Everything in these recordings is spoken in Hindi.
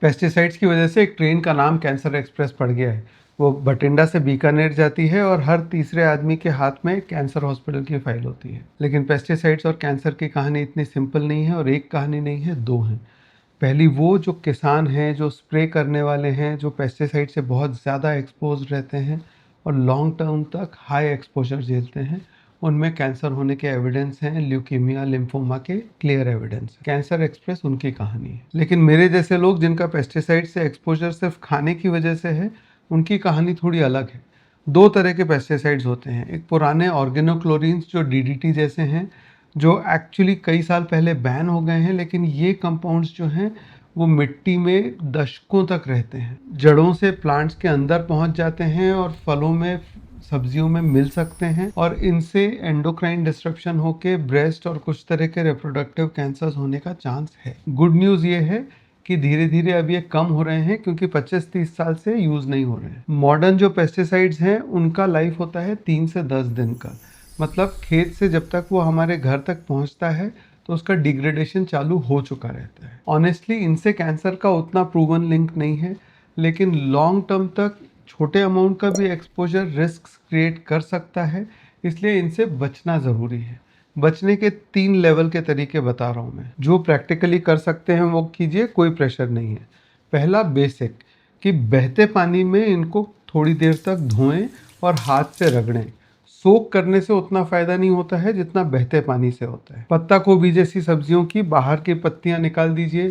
पेस्टिसाइड्स की वजह से एक ट्रेन का नाम कैंसर एक्सप्रेस पड़ गया है। वो बठिंडा से बीकानेर जाती है और हर तीसरे आदमी के हाथ में कैंसर हॉस्पिटल की फाइल होती है। लेकिन पेस्टिसाइड्स और कैंसर की कहानी इतनी सिंपल नहीं है, और एक कहानी नहीं है, दो हैं। पहली वो जो किसान हैं, जो स्प्रे करने वाले हैं, जो पेस्टिसाइड से बहुत ज़्यादा एक्सपोज रहते हैं और लॉन्ग टर्म तक हाई एक्सपोजर झेलते हैं, उनमें कैंसर होने के एविडेंस हैं, ल्यूकीमिया, लिम्फोमा के क्लियर एविडेंस। कैंसर एक्सप्रेस उनकी कहानी है। लेकिन मेरे जैसे लोग जिनका पेस्टिसाइड से एक्सपोजर सिर्फ खाने की वजह से है, उनकी कहानी थोड़ी अलग है। दो तरह के पेस्टिसाइड्स होते हैं। एक पुराने ऑर्गेनोक्लोरीन्स जो डीडीटी जैसे हैं, जो एक्चुअली कई साल पहले बैन हो गए हैं, लेकिन ये कंपाउंड्स जो हैं वो मिट्टी में दशकों तक रहते हैं, जड़ों से प्लांट्स के अंदर पहुंच जाते हैं और फलों में, सब्जियों में मिल सकते हैं, और इनसे एंडोक्राइन डिस्ट्रप्शन होके ब्रेस्ट और कुछ तरह के रिप्रोडक्टिव कैंसर्स होने का चांस है। गुड न्यूज़ ये है कि धीरे धीरे अब ये कम हो रहे हैं, क्योंकि 25-30 साल से यूज़ नहीं हो रहे हैं। मॉडर्न जो पेस्टिसाइड्स हैं उनका लाइफ होता है 3 से 10 दिन का। मतलब खेत से जब तक वो हमारे घर तक पहुंचता है तो उसका डिग्रेडेशन चालू हो चुका रहता है। ऑनेस्टली इनसे कैंसर का उतना प्रूवन लिंक नहीं है, लेकिन लॉन्ग टर्म तक छोटे अमाउंट का भी एक्सपोजर रिस्क क्रिएट कर सकता है, इसलिए इनसे बचना ज़रूरी है। बचने के 3 लेवल के तरीके बता रहा हूँ मैं। जो प्रैक्टिकली कर सकते हैं वो कीजिए, कोई प्रेशर नहीं है। पहला बेसिक, कि बहते पानी में इनको थोड़ी देर तक धोएं और हाथ से रगड़ें। सोक करने से उतना फ़ायदा नहीं होता है जितना बहते पानी से होता है। पत्ता गोभी जैसी सब्जियों की बाहर की पत्तियां निकाल दीजिए।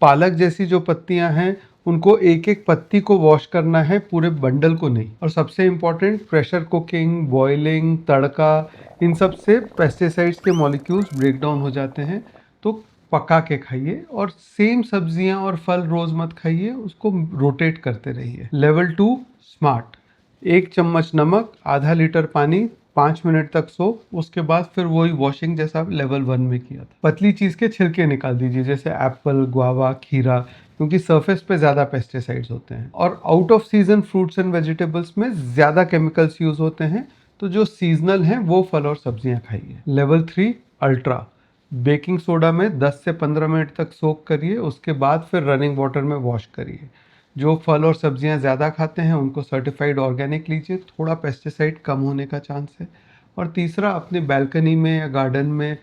पालक जैसी जो पत्तियां हैं उनको एक एक पत्ती को वॉश करना है, पूरे बंडल को नहीं। और सबसे इम्पॉर्टेंट, प्रेशर कुकिंग, बॉइलिंग, तड़का, इन सब से पेस्टिसाइड्स के मॉलिक्यूल्स ब्रेक डाउन हो जाते हैं। तो पका के खाइए, और सेम सब्जियां और फल रोज मत खाइए, उसको रोटेट करते रहिए। Level 2, smart. 1 चम्मच नमक, आधा लीटर पानी, 5 मिनट तक सोक, उसके बाद फिर वही वॉशिंग जैसा लेवल 1 में किया था। पतली चीज़ के छिलके निकाल दीजिए, जैसे एप्पल, गुआवा, खीरा, क्योंकि सरफेस पे ज़्यादा पेस्टिसाइड्स होते हैं। और out off season fruits and vegetables में ज़्यादा केमिकल्स यूज़ होते हैं, तो जो सीजनल हैं वो फल और सब्जियां खाइए। Level 3, ultra. बेकिंग सोडा में 10 से 15 मिनट तक सोक करिए, उसके बाद फिर रनिंग वाटर में वॉश करिए। जो फल और सब्जियां ज़्यादा खाते हैं उनको सर्टिफाइड ऑर्गेनिक लीजिए, थोड़ा पेस्टिसाइड कम होने का चांस है। और तीसरा, अपने बालकनी में या गार्डन में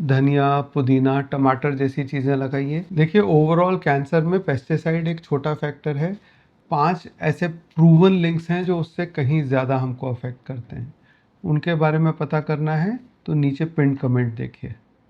धनिया, पुदीना, टमाटर जैसी चीज़ें लगाइए। देखिए, ओवरऑल कैंसर में पेस्टिसाइड एक छोटा फैक्टर है। 5 ऐसे प्रूवन लिंक्स हैं जो उससे कहीं ज़्यादा हमको अफेक्ट करते हैं। उनके बारे में पता करना है तो नीचे पिन कमेंट देखिए।